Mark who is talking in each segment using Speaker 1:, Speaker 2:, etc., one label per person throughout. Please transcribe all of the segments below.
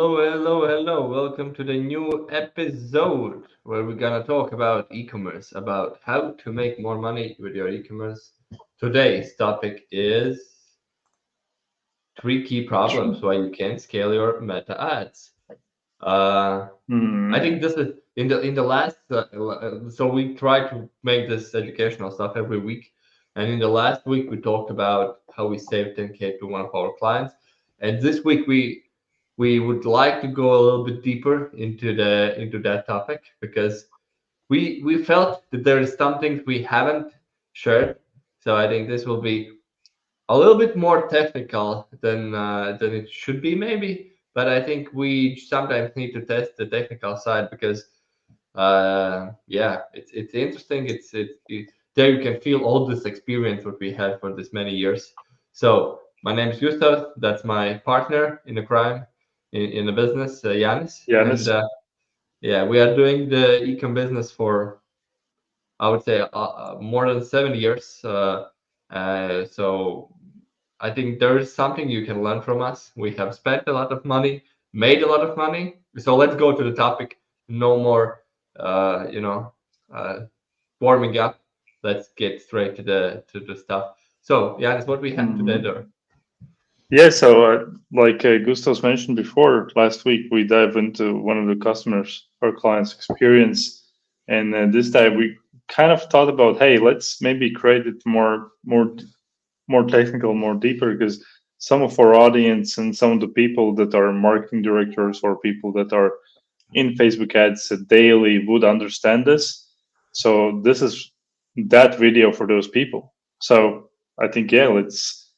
Speaker 1: Hello. Welcome to the new episode where we're gonna talk about e-commerce, about how to make more money with your e-commerce. Today's topic is three key problems why you can't scale your meta ads. Uh, I
Speaker 2: Hmm.
Speaker 1: think this is in the last. So we try to make this educational stuff every week, and in the last week we talked about how we saved 10K to one of our clients, and this week we would like to go a little bit deeper into that topic because we felt that there is some things we haven't shared. So I think this will be a little bit more technical than it should be maybe. But I think we sometimes need to test the technical side because yeah, it's interesting. There you can feel all this experience what we had for this many years. So my name is Gustav. That's my partner in the crime in the business, Yanis, and
Speaker 2: Yanis.
Speaker 1: yeah, we are doing the ecom business for I would say more than 7 years. So I think there is something you can learn from us. We have spent a lot of money, made a lot of money. So let's go to the topic. No more, uh, you know, uh, warming up. Let's get straight to the stuff. So, Yanis, what we have today
Speaker 2: Hmm.
Speaker 1: there?
Speaker 2: Yeah, so like Gustav's mentioned before, last week we dive into one of the customers or clients' experience, and this time we kind of thought about, hey, let's maybe create it more technical, more deeper, because some of our audience and some of the people that are marketing directors or people that are in Facebook ads daily would understand this. So this is that video for those people. So I think yeah, let's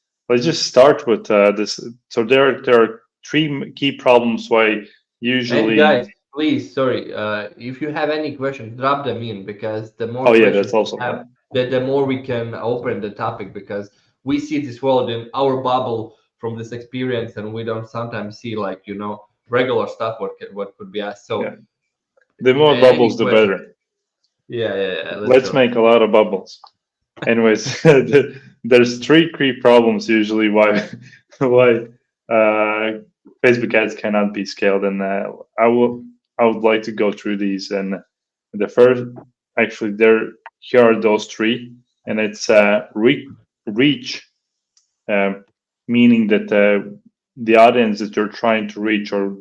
Speaker 2: just start with this. So there are three key problems why
Speaker 1: And
Speaker 2: usually.
Speaker 1: guys, please, sorry, if you have any questions, drop them in because the
Speaker 2: Oh
Speaker 1: more
Speaker 2: yeah,
Speaker 1: questions
Speaker 2: that's
Speaker 1: we
Speaker 2: also
Speaker 1: have,
Speaker 2: fine.
Speaker 1: the more we can open the topic because we see this world in our bubble from this experience and we don't sometimes see like, regular stuff what could be asked.
Speaker 2: Yeah,
Speaker 1: So
Speaker 2: the more
Speaker 1: any
Speaker 2: bubbles, the
Speaker 1: question?
Speaker 2: better.
Speaker 1: Yeah, let's
Speaker 2: Let's
Speaker 1: go.
Speaker 2: make a lot of bubbles. Anyways, there's three key problems usually why why uh, Facebook ads cannot be scaled, and I would like to go through these. And the first, actually, here are those three, and it's reach, um, meaning that the audience that you're trying to reach or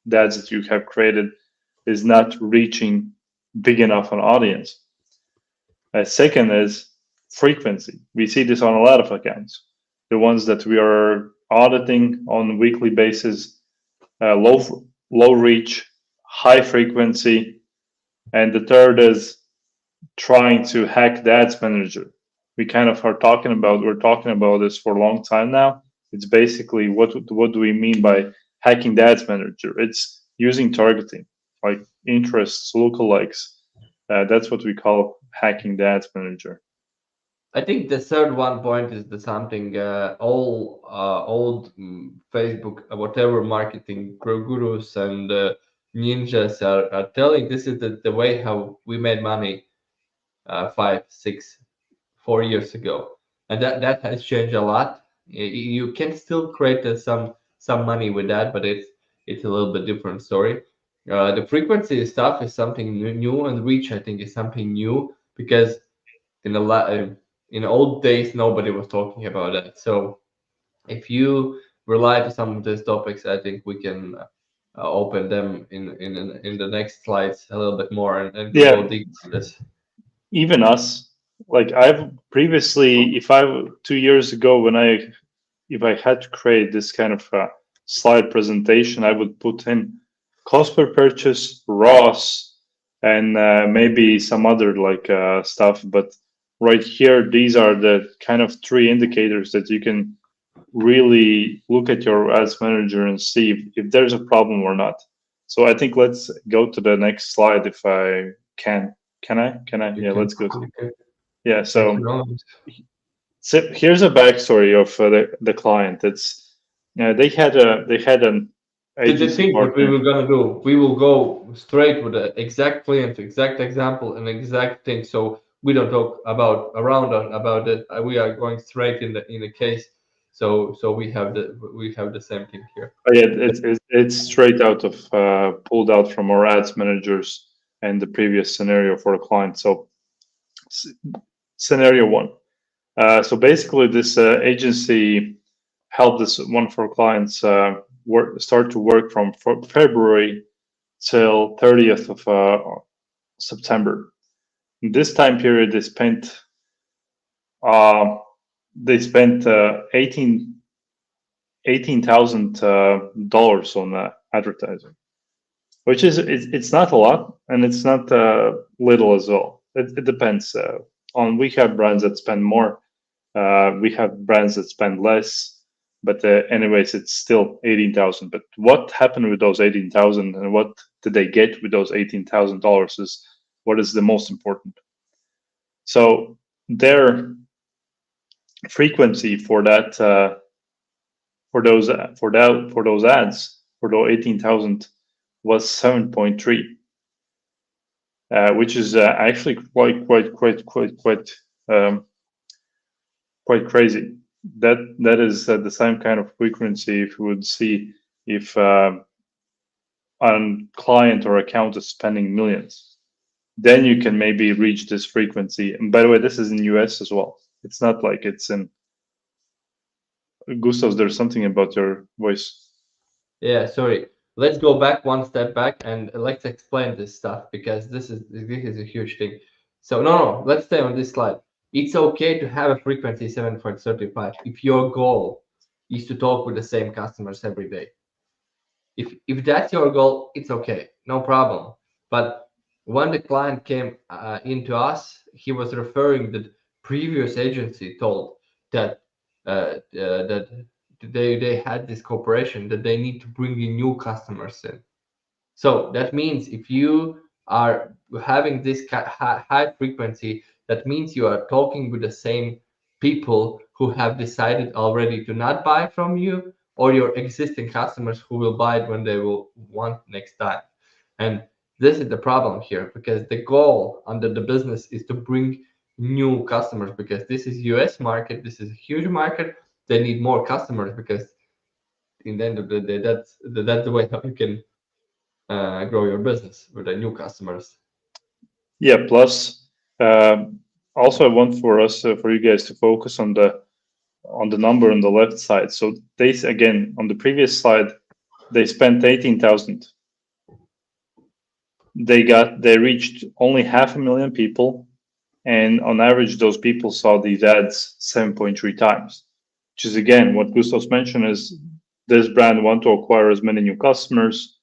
Speaker 2: the ads that you have created is not reaching big enough an audience. Second is frequency. We see this on a lot of accounts. The ones that we are auditing on a weekly basis, low reach, high frequency, and the third is trying to hack the ads manager. We kind of are talking about we're talking about this for a long time now. It's basically what do we mean by hacking the ads manager? It's using targeting, like interests, lookalikes. That's what we call hacking the ads manager.
Speaker 1: I think the third one point is the something all old Facebook, whatever marketing gurus and ninjas are telling. This is the way how we made money 5, 6, 4 years ago, and that has changed a lot. You can still create some money with that, but it's a little bit different story. The frequency stuff is something new, and reach I think is something new because in the in the old days nobody was talking about that. So if you rely to some of these topics, I think we can open them in the next slides a little bit more and go
Speaker 2: Yeah,
Speaker 1: deep on this.
Speaker 2: even us. Like I've previously, if I 2 years ago when I if I had to create this kind of slide presentation, I would put in cost per purchase, ROS, and maybe some other like stuff. But right here, these are the kind of three indicators that you can really look at your ads manager and see if there's a problem or not. So I think let's go to the next slide if I can. Can I? Can I?
Speaker 1: You
Speaker 2: Yeah,
Speaker 1: can,
Speaker 2: let's go to.
Speaker 1: you can
Speaker 2: Yeah,
Speaker 1: make
Speaker 2: so
Speaker 1: your own.
Speaker 2: here's a backstory of the client. It's they had an
Speaker 1: The
Speaker 2: agency
Speaker 1: thing what we
Speaker 2: partner.
Speaker 1: were gonna do, we will go straight with the exact client, exact example, and exact thing. So we don't talk about around about it. We are going straight in the case. So we have the same thing here.
Speaker 2: Yeah, it's straight out of pulled out from our ads managers and the previous scenario for a client. So s- scenario one. So basically, this agency helped us one of our clients start to work from February till 30th of September. In this time period, uh, they spent $18,000 on advertising, which is it's not a lot and it's not little as well. It depends. On we have brands that spend more, we have brands that spend less, but anyways, it's still 18,000. But what happened with those 18,000 and what did they get with those $18,000 is what is the most important. So their frequency for that for those ads for those 18,000 was 7.3, which is actually um, quite crazy. That is the same kind of frequency if you would see if a client or account is spending millions. Then you can maybe reach this frequency. And by the way, this is in US as well. It's not like it's in Gustav. There's something about your voice.
Speaker 1: Yeah, sorry. Let's go back one step back and let's explain this stuff because this is a huge thing. So no, let's stay on this slide. It's okay to have a frequency 7.35 if your goal is to talk with the same customers every day. If that's your goal, it's okay, no problem. But when the client came into us, he was referring that previous agency told that that they had this cooperation that they need to bring in new customers in. So that means if you are having this high frequency, that means you are talking with the same people who have decided already to not buy from you, or your existing customers who will buy it when they will want next time. And this is the problem here because the goal under the business is to bring new customers because this is US market, this is a huge market. They need more customers because in the end of the day, that's the way how you can grow your business with the new customers.
Speaker 2: Yeah. Plus, also I want for us for you guys to focus on the number on the left side. So they again on the previous slide they spent 18,000. They reached only 500,000 people, and on average those people saw these ads 7.3 times, which is again what Gustav's mentioned is this brand want to acquire as many new customers.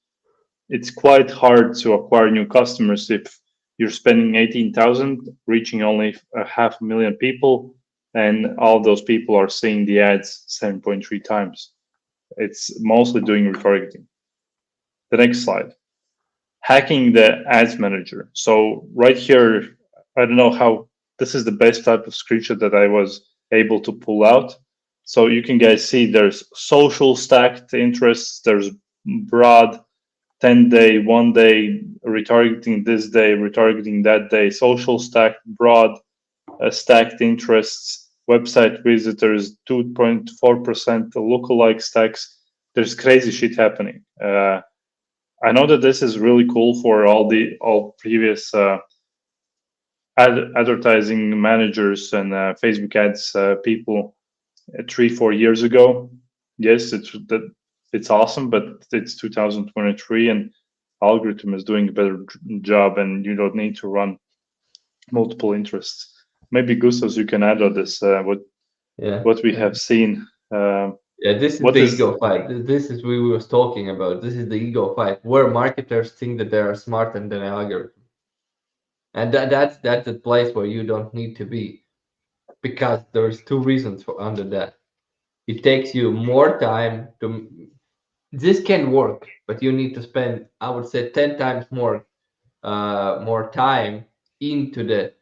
Speaker 2: It's quite hard to acquire new customers if you're spending 18,000 reaching only 500,000 people and all those people are seeing the ads 7.3 times. It's mostly doing retargeting. The next slide, hacking the ads manager. So right here, I don't know how this is the best type of screenshot that I was able to pull out. So you can guys see there's social stacked interests, there's broad 10-day, 1 day, retargeting this day, retargeting that day, social stacked, broad stacked interests, website visitors, 2.4% lookalike stacks. There's crazy shit happening. I know that this is really cool for all previous advertising managers and Facebook ads people 3-4 years ago. Yes, it's awesome, but it's 2023 and algorithm is doing a better job, and you don't need to run multiple interests. Maybe Gustavs, you can add on this
Speaker 1: Yeah.
Speaker 2: what we have seen.
Speaker 1: Yeah, this is
Speaker 2: What
Speaker 1: the
Speaker 2: is
Speaker 1: ego fight. This is what we was talking about. This is the ego fight where marketers think that they are smarter than an algorithm, and that's the place where you don't need to be because there's two reasons for under that. It takes you more time to. This can work, but you need to spend, I would say, 10 times more time into the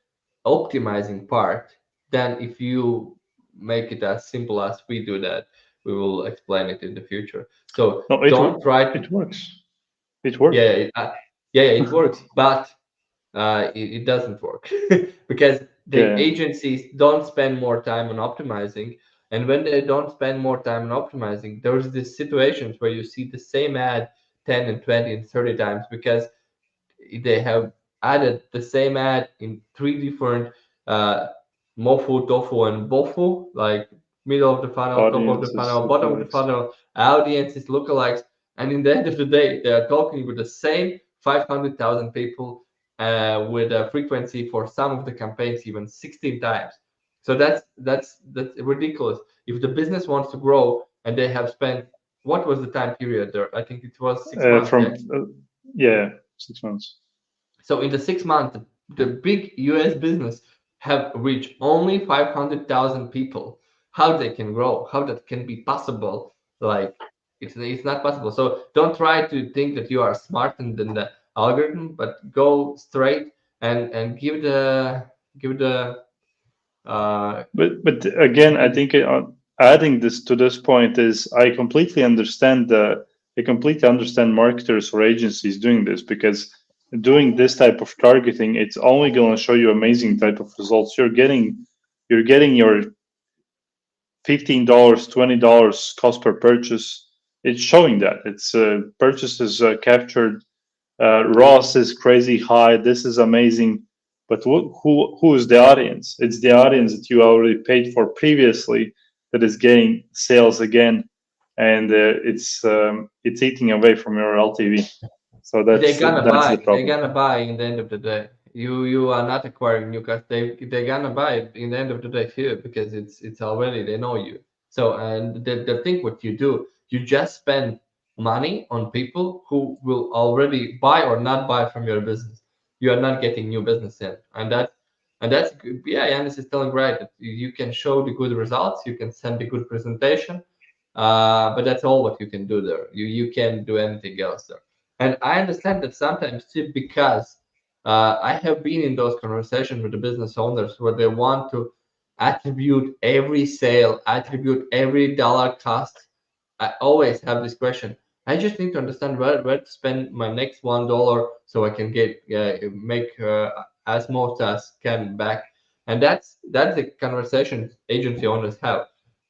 Speaker 1: optimizing part than if you make it as simple as we do that. We will explain it in the future. So
Speaker 2: no?
Speaker 1: don't try to.
Speaker 2: It works. It works.
Speaker 1: Yeah, it works, but it doesn't work because the
Speaker 2: Yeah.
Speaker 1: agencies don't spend more time on optimizing. And when they don't spend more time on optimizing, there's these situations where you see the same ad 10 and 20 and 30 times because they have added the same ad in three different uh, mofu, tofu, and bofu, like middle of the funnel, top of the
Speaker 2: Audiences,
Speaker 1: funnel, bottom of the
Speaker 2: lookalikes.
Speaker 1: funnel, audiences, lookalikes, and in the end of the day, they are talking with the same 500,000 people with a frequency for some of the campaigns even 16 times. So that's ridiculous. If the business wants to grow and they have spent what was the time period there? I think it was 6 months. Yeah.
Speaker 2: From yeah, 6 months.
Speaker 1: So in the 6 months, the big US business have reached only 500,000 people. How they can grow? How that can be possible? Like it's not possible. So don't try to think that you are smarter than the algorithm, but go straight and give the
Speaker 2: But again, I think adding this to this point is I completely understand marketers or agencies doing this, because doing this type of targeting, it's only going to show you amazing type of results. You're getting your $15, $20 cost per purchase. It's showing that it's purchases captured. Ross is crazy high. This is amazing. But who is the audience? It's the audience that you already paid for previously that is getting sales again, and it's eating away from your LTV. So
Speaker 1: they're gonna
Speaker 2: that's the
Speaker 1: buy. They're
Speaker 2: problem.
Speaker 1: gonna buy in the end of the day. You are not acquiring new customers. They're gonna buy in the end of the day too because it's already they know you. So and the thing what you do, you just spend money on people who will already buy or not buy from your business. You are not getting new business in, and that's good. Yeah, Yanis is telling right that you can show the good results, you can send a good presentation, but that's all what you can do there. You can't do anything else there. And I understand that sometimes too, because I have been in those conversations with the business owners where they want to attribute every sale, attribute every dollar cost. I always have this question. I just need to understand where to spend my next $1 so I can get make as most as can back. And that's the conversation agency owners have.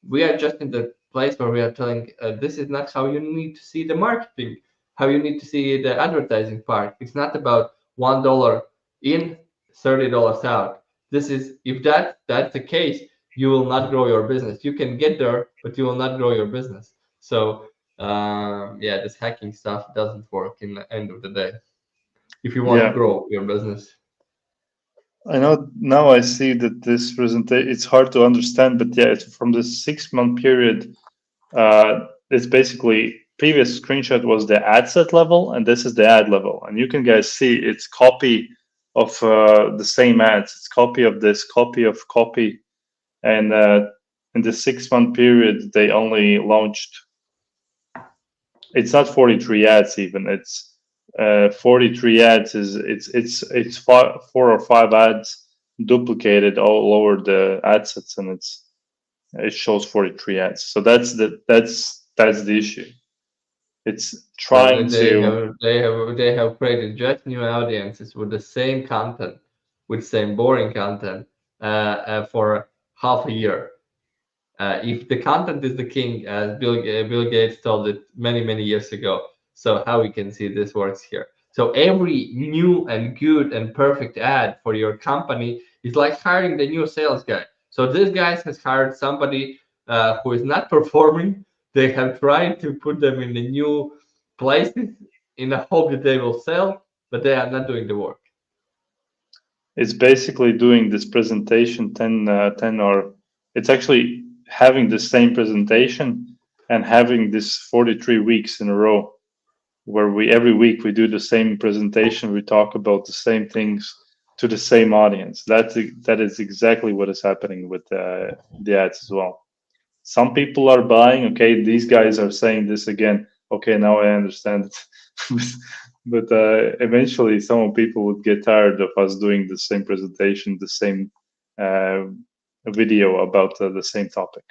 Speaker 1: We are just in the place where we are telling this is not how you need to see the marketing, how you need to see the advertising part. It's not about $1 in, $30 out. This is if that's the case, you will not grow your business. You can get there, but you will not grow your business. So yeah, this hacking stuff doesn't work in the end of the day if you want to
Speaker 2: Yeah,
Speaker 1: grow your business.
Speaker 2: I know now. I see that this presentation, it's hard to understand, but yeah, it's from the 6 month period. It's basically previous screenshot was the ad set level, and this is the ad level, and you can guys see it's copy of the same ads. It's copy of this, copy of copy, and in the 6 month period, they only launched. It's not 43 ads even. It's 43 ads is it's four or five ads duplicated all over the ad sets, and it shows 43 ads. So that's the issue. It's
Speaker 1: So
Speaker 2: trying to.
Speaker 1: they have created just new audiences with the same content, with same boring content for half a year. If the content is the king, as Bill Gates told it many years ago, so how we can see this works here. So every new and good and perfect ad for your company is like hiring the new sales guy. So this guy has hired somebody who is not performing. They have tried to put them in the new places in the hope that they will sell, but they are not doing the work.
Speaker 2: It's basically doing this presentation 10 or it's actually having the same presentation and having this 43 weeks in a row where we every week we do the same presentation, we talk about the same things to the same audience. That is exactly what is happening with the ads as well. Some people are buying. Okay, these guys are saying this again. Okay, now I understand it. But eventually, some people would get tired of us doing the same presentation, the same uh, video about the same topic.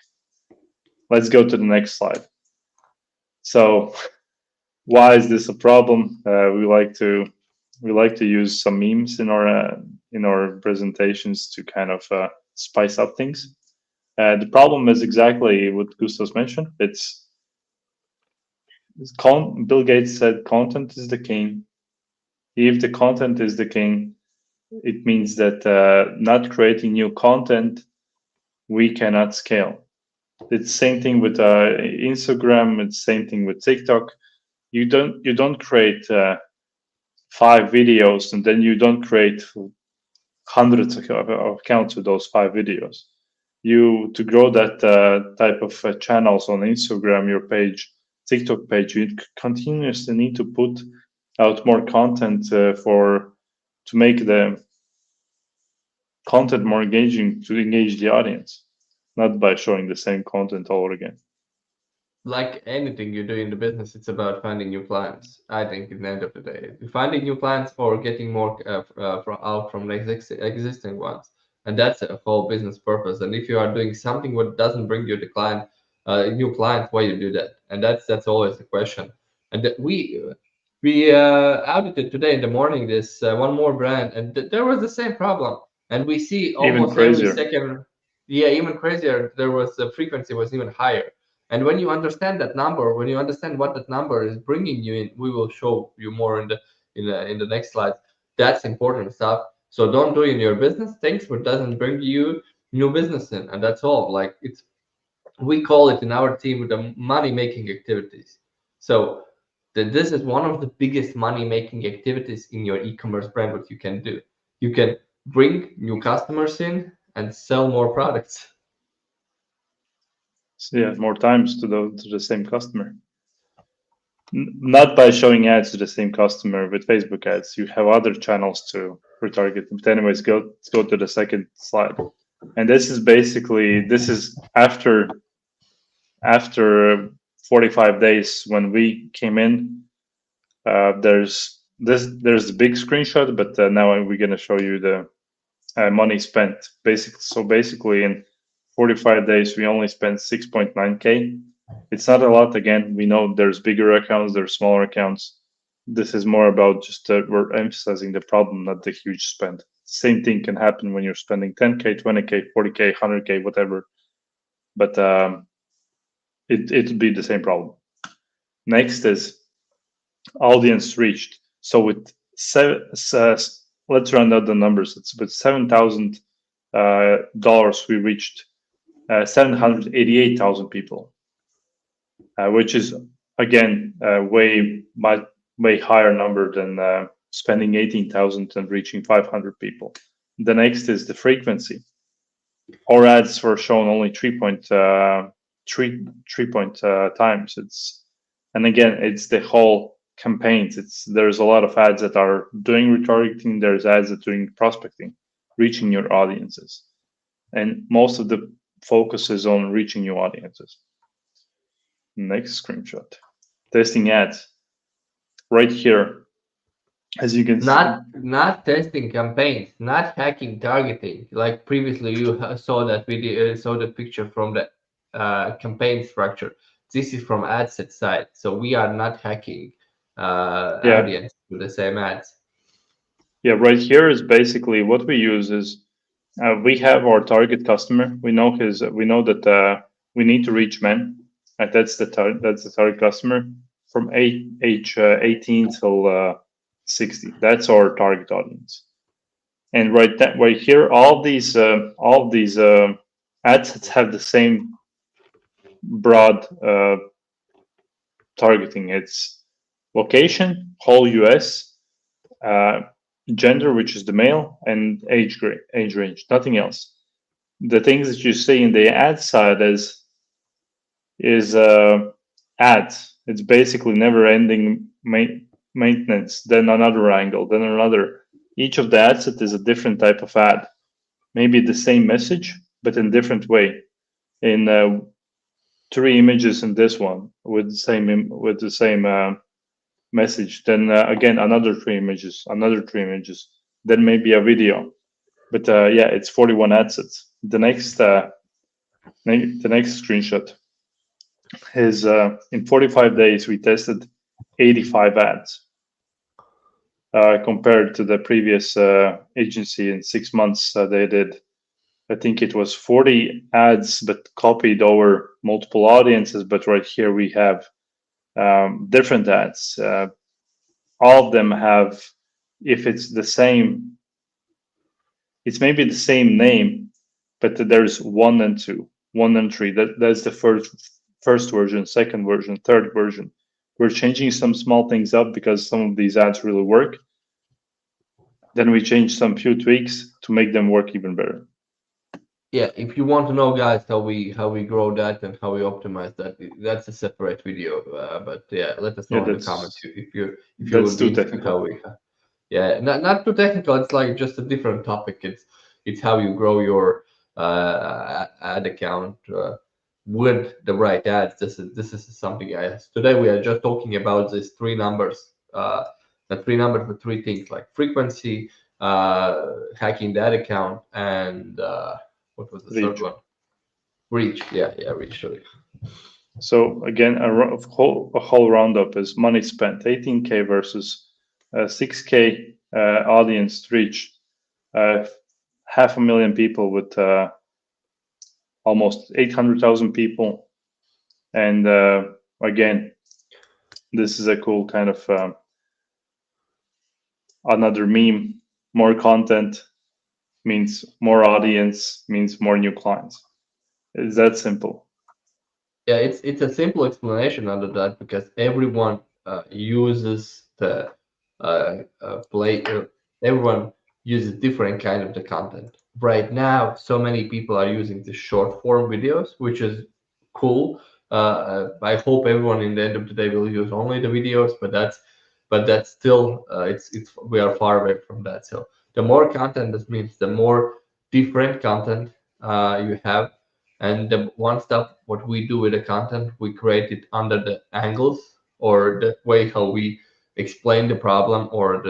Speaker 2: Let's go to the next slide. So, why is this a problem? We like to use some memes in our presentations to kind of spice up things. The problem is exactly what Gustav's mentioned. Bill Gates said content is the king. If the content is the king, it means that not creating new content, we cannot scale. It's same thing with Instagram. It's same thing with TikTok. You don't create 5 videos and then you don't create hundreds of accounts with those 5 videos. You to grow that type of channels on Instagram, your page, TikTok page, you continuously need to put out more content to make the content more engaging, to engage the audience, not by showing the same content all over again.
Speaker 1: Like anything you do in the business, it's about finding new clients. I think in the end of the day, finding new clients or getting more from existing ones, and that's a whole business purpose. And if you are doing something what doesn't bring you the client, new client, why you do that? And that's always the question. And that we audited today in the morning this one more brand, and there was the same problem. And we see
Speaker 2: Even
Speaker 1: almost every
Speaker 2: crazier.
Speaker 1: second, yeah, even crazier. There was the frequency was even higher. And when you understand that number, when you understand what that number is bringing you in, we will show you more in the next slide. That's important stuff. So don't do in your business things what doesn't bring you new business in, and that's all. Like it's we call it in our team the money making activities. So this is one of the biggest money making activities in your e-commerce brand. What you can do, you can bring new customers in and sell more products.
Speaker 2: So yeah, more times to the same customer. Not by showing ads to the same customer with Facebook ads. You have other channels to retarget. But anyways, let's go to the second slide. And this is after 45 days when we came in. There's the big screenshot, but now we're gonna show you the money spent. Basically in 45 days we only spent 6.9K. It's not a lot. Again, we know there's bigger accounts, there's smaller accounts. This is more about just we're emphasizing the problem, not the huge spend. Same thing can happen when you're spending 10K, 20K, 40K, 100K, whatever. But it'd be the same problem. Next is audience reached. So with let's round out the numbers. It's with $7,000 we reached 788,000 people, which is again way higher number than spending 18,000 and reaching 500 people. The next is the frequency. Our ads were shown only 3 times. And again, it's the whole campaigns. There's a lot of ads that are doing retargeting. There's ads that are doing prospecting, reaching your audiences, and most of the focus is on reaching new audiences. Next screenshot. Testing ads. Right here, as you can see.
Speaker 1: Not testing campaigns, not hacking targeting. Like previously, you saw that video, saw the picture from the campaign structure. This is from ad set side, so we are not hacking audience with the same ads.
Speaker 2: Yeah, right here is basically what we use is we have our target customer. We know that we need to reach men. That's the target customer from age 18 till 60. That's our target audience. And right here, all these ad sets have the same broad targeting. It's location, whole US, gender, which is the male, and age range, nothing else. The things that you see in the ad side is ads. It's basically never-ending maintenance. Then another angle, then another. Each of the ad set is a different type of ad. Maybe the same message, but in different way. In 3 images in this one with the same message. Then again another 3 images, then maybe a video. But yeah, it's 41 ad sets. The next screenshot is in 45 days we tested 85 ads compared to the previous agency in 6 months they did I think it was 40 ads, but copied over multiple audiences. But right here we have different ads. All of them have, if it's the same, it's maybe the same name, but there's 1 and 2, 1 and 3. That's the first version, second version, third version. We're changing some small things up because some of these ads really work. Then we change some few tweaks to make them work even better.
Speaker 1: Yeah, if you want to know, guys, how we grow that and how we optimize that, that's a separate video. But yeah, let us know in the comments if you
Speaker 2: that's
Speaker 1: would be
Speaker 2: too technical.
Speaker 1: how we. Yeah, not too technical. It's like just a different topic. It's how you grow your ad account with the right ads. This is something today we are just talking about these three numbers. The three numbers with three things like frequency, hacking that account, and what was the third one? Reach. Yeah, reach. Sorry.
Speaker 2: So again, a whole roundup is money spent 18K versus 6K audience reach, 500,000 people with almost 800,000 people, and again, this is a cool kind of another meme. More content means more audience, means more new clients. It's that simple.
Speaker 1: Yeah, it's a simple explanation under that because everyone uses the play. Everyone uses different kind of the content. Right now, so many people are using the short form videos, which is cool. I hope everyone in the end of the day will use only the videos, but that's still it's we are far away from that. So the more content, this means the more different content you have. And the one stuff what we do with the content, we create it under the angles or the way how we explain the problem or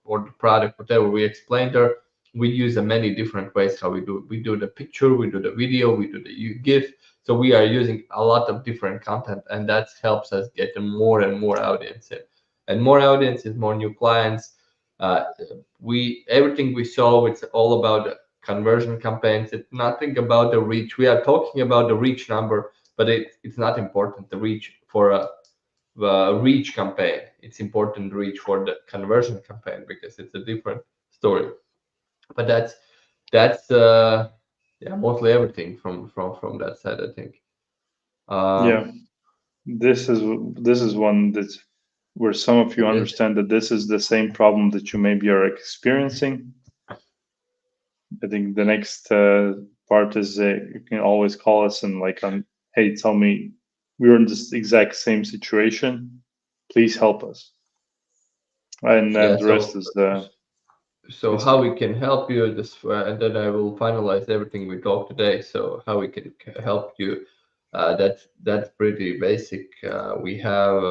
Speaker 1: or the product, whatever we explain there. We use many different ways how we do it. We do the picture, we do the video, we do the GIF. So we are using a lot of different content, and that helps us get more and more audience in. And more audience is more new clients. We everything we saw, it's all about conversion campaigns. It's nothing about the reach. We are talking about the reach number, but it's not important. The reach for a reach campaign. It's important reach for the conversion campaign because it's a different story. But that's yeah, mostly everything from that side, I think.
Speaker 2: Yeah, this is one that's where some of you understand that this is the same problem that you maybe are experiencing. I think the next part is you can always call us and like, hey, tell me we're in this exact same situation. Please help us. And the rest is the.
Speaker 1: So how we can help you this, and then I will finalize everything we talked today. So how we can help you, that's pretty basic. We have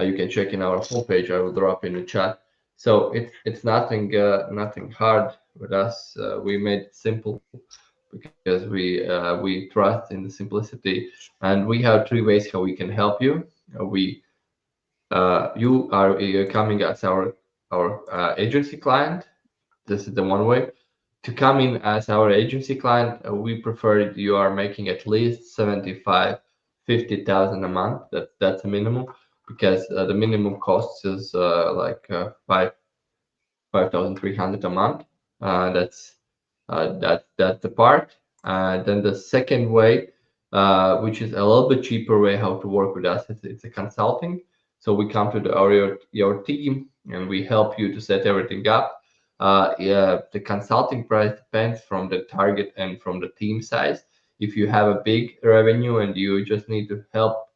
Speaker 1: you can check in our homepage. I will drop in the chat. So it's nothing hard with us. We made it simple because we trust in the simplicity, and we have three ways how we can help you. You are coming as our agency client. This is the one way to come in as our agency client. We prefer you are making at least 75 50,000 a month. That's a minimum because the minimum cost is like 5,300 a month. That's the part. Then the second way, which is a little bit cheaper way how to work with us, it's a consulting. So we come to your team and we help you to set everything up. Yeah, the consulting price depends from the target and from the team size. If you have a big revenue and you just need to help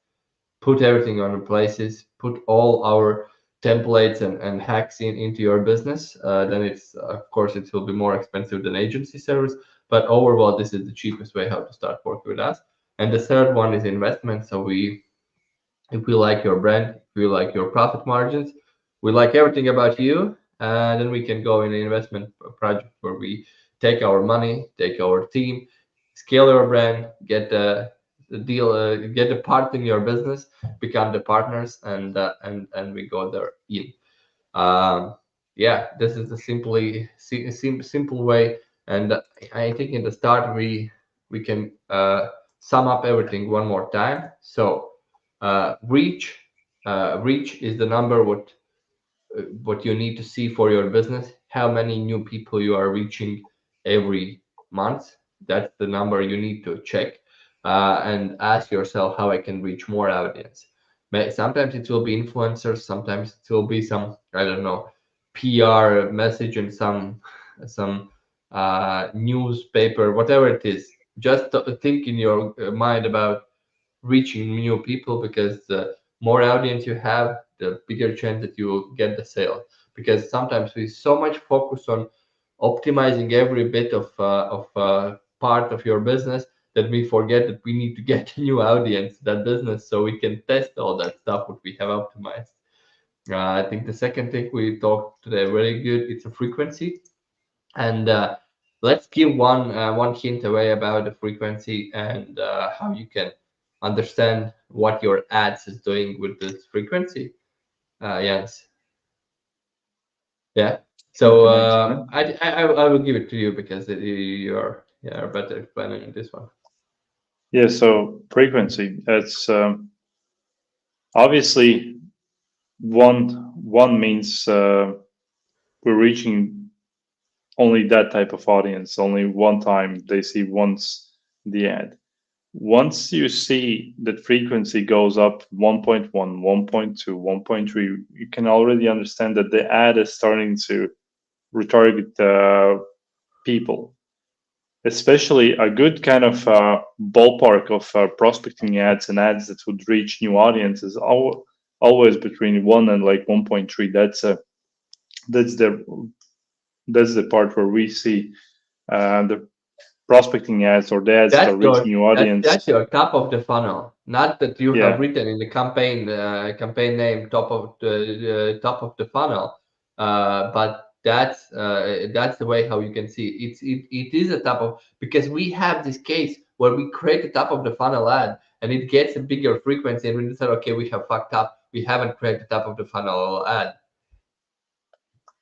Speaker 1: put everything on the places, put all our templates and hacks into your business, then it's of course it will be more expensive than agency service. But overall, this is the cheapest way how to start working with us. And the third one is investment. So if we like your brand, if we like your profit margins, we like everything about you, and then we can go in an investment project where we take our money, take our team, scale your brand, get the deal, get the part in your business, become the partners, and we go there in. Yeah, this is a simple way. And I think in the start we can sum up everything one more time. So reach reach is the number what you need to see for your business, how many new people you are reaching every month. That's the number you need to check, and ask yourself how I can reach more audience. Sometimes it will be influencers, sometimes it will be some, I don't know, PR message in some newspaper, whatever it is. Just think in your mind about reaching new people, because the more audience you have, the bigger chance that you will get the sale. Because sometimes we so much focus on optimizing every bit of part of your business that we forget that we need to get a new audience to that business so we can test all that stuff what we have optimized. I think the second thing we talked today very good. It's a frequency, and let's give one hint away about the frequency and how you can understand what your ads is doing with this frequency. Jens. Yeah. So
Speaker 2: Okay, thanks. Yeah.
Speaker 1: I will give it to you because you're better explaining this one.
Speaker 2: Yeah, so frequency. It's obviously one means we're reaching only that type of audience. Only one time they see once the ad. Once you see that frequency goes up 1.1, 1.2, 1.3, you can already understand that the ad is starting to retarget people. Especially a good kind of ballpark of prospecting ads and ads that would reach new audiences always between 1 and like 1.3. That's the that's the part where we see the prospecting ads or the ads that are reaching new
Speaker 1: That's
Speaker 2: audience.
Speaker 1: your top of the funnel, not that you have
Speaker 2: Yeah,
Speaker 1: written in the campaign name top of the funnel, but that's the way how you can see it is a top of, because we have this case where we create a top of the funnel ad and it gets a bigger frequency, and we decide, okay, we have fucked up, we haven't created top of the funnel ad.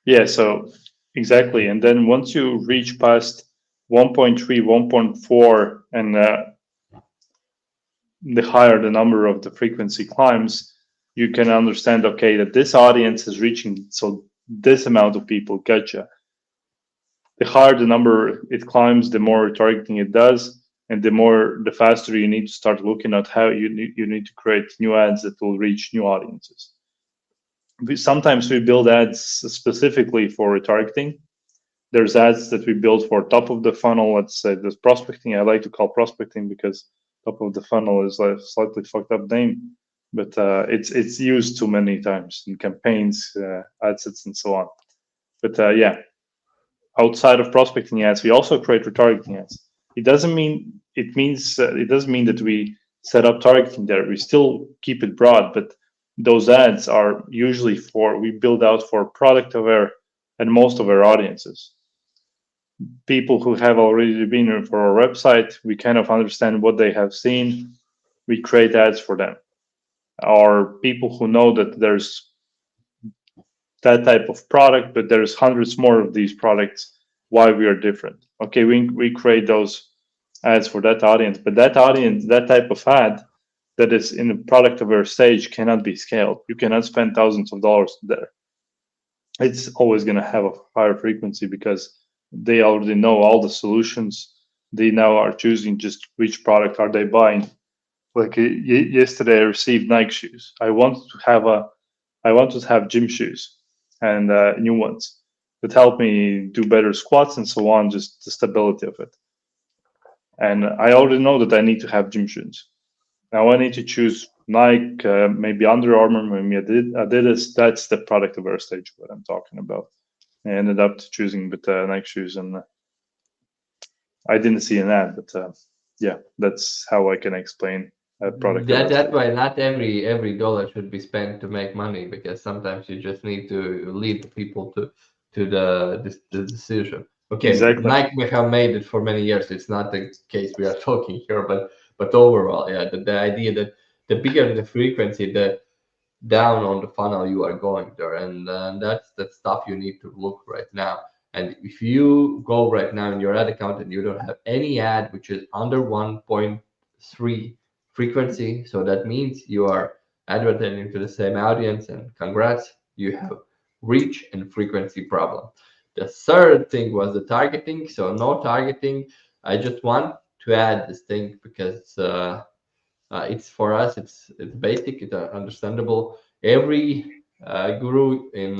Speaker 2: yeah. So exactly, and then once you reach past 1.3, 1.4, and the higher the number of the frequency climbs, you can understand, okay, that this audience is reaching so this amount of people. Gotcha. The higher the number it climbs, the more targeting it does, and the faster you need to start looking at how you need to create new ads that will reach new audiences. Sometimes we build ads specifically for retargeting. There's ads that we build for top of the funnel. Let's say there's prospecting. I like to call prospecting because top of the funnel is a slightly fucked up name, but it's used too many times in campaigns, ad sets, and so on. But yeah, outside of prospecting ads, we also create retargeting ads. It doesn't mean that we set up targeting there. We still keep it broad, but those ads are usually we build out for product aware and most of our audiences. People who have already been for our website, we kind of understand what they have seen. We create ads for them. Or people who know that there's that type of product, but there's hundreds more of these products. Why we are different? Okay, we create those ads for that audience, but that audience, that type of ad that is in the product aware stage cannot be scaled. You cannot spend thousands of dollars there. It's always going to have a higher frequency because they already know all the solutions. They now are choosing just which product are they buying. Like yesterday, I received Nike shoes. I wanted to have gym shoes and new ones that help me do better squats and so on. Just the stability of it. And I already know that I need to have gym shoes. Now I need to choose Nike, maybe Under Armour, maybe Adidas. That's the product aware stage what I'm talking about. I ended up choosing with Nike shoes, and I didn't see an ad, but yeah, that's how I can explain product aware
Speaker 1: That's
Speaker 2: stage.
Speaker 1: why not every dollar should be spent to make money, because sometimes you just need to lead the people to the decision. Okay,
Speaker 2: Exactly.
Speaker 1: Nike have made it for many years. It's not the case we are talking here, but overall, yeah, the idea that the bigger the frequency, the down on the funnel you are going there, and that's the stuff you need to look right now. And if you go right now in your ad account and you don't have any ad which is under 1.3 frequency, so that means you are advertising to the same audience, and congrats, you have reach and frequency problem. The third thing was the targeting. So no targeting. I just want to add this thing because it's for us. It's basic. It's understandable. Every guru in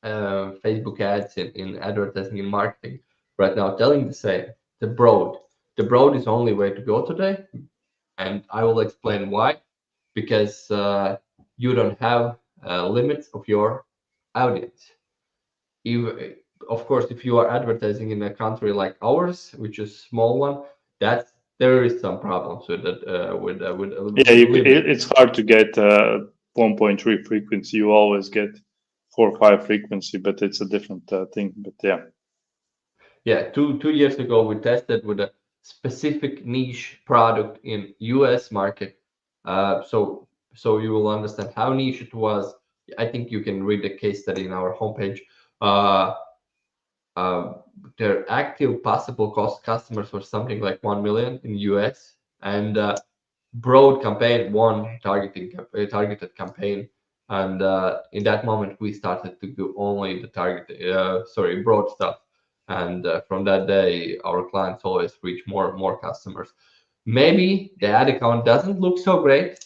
Speaker 1: Facebook ads, in advertising, in marketing right now telling the same. The broad. The broad is the only way to go today, and I will explain why. Because you don't have limits of your audience. If, of course, if you are advertising in a country like ours, which is small one, that's there is some problems with that. With
Speaker 2: Yeah,
Speaker 1: limit.
Speaker 2: it's hard to get 1.3 frequency. You always get 4 or 5 frequency, but it's a different thing. But yeah.
Speaker 1: Yeah, two years ago we tested with a specific niche product in U.S. market. So you will understand how niche it was. I think you can read the case study in our homepage. Uh, uh, their active possible cost customers were something like 1 million in US, and broad campaign, one targeted campaign, and in that moment we started to do only the broad stuff, and from that day our clients always reach more and more customers. Maybe the ad account doesn't look so great,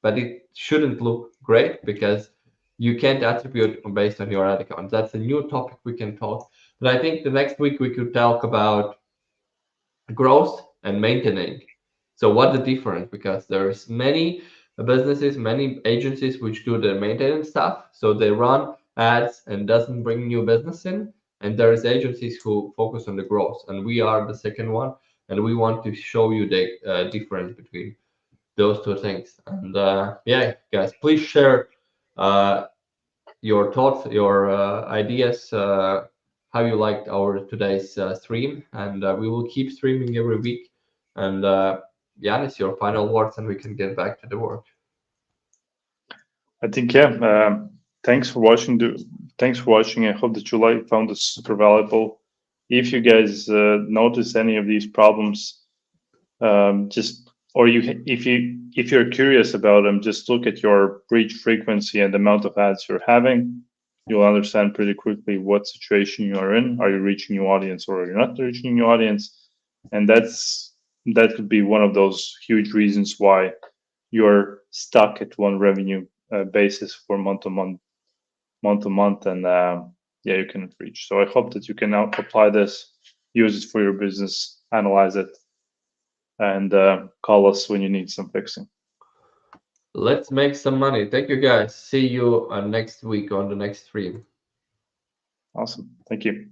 Speaker 1: but it shouldn't look great because you can't attribute based on your ad account. That's a new topic we can talk. But I think the next week we could talk about growth and maintaining. So what the difference? Because there's many businesses, many agencies which do the maintenance stuff. So they run ads and doesn't bring new business in. And there's agencies who focus on the growth. And we are the second one. And we want to show you the difference between those two things. And yeah, guys, please share uh, your thoughts, your ideas, how you liked our today's stream, and we will keep streaming every week. And Yanis, your final words, and we can get back to the work.
Speaker 2: I think yeah. Thanks for watching. Thanks for watching. I hope that you found this super valuable. If you guys notice any of these problems, just or if you're curious about them, just look at your reach frequency and the amount of ads you're having. You'll understand pretty quickly what situation you are in. Are you reaching your audience or are you not reaching your audience? And that could be one of those huge reasons why you're stuck at one revenue basis for month to month, and yeah, you cannot reach. So I hope that you can now apply this, use it for your business, analyze it, and call us when you need some fixing.
Speaker 1: Let's make some money. Thank you, guys. See you next week on the next stream.
Speaker 2: Awesome. Thank you.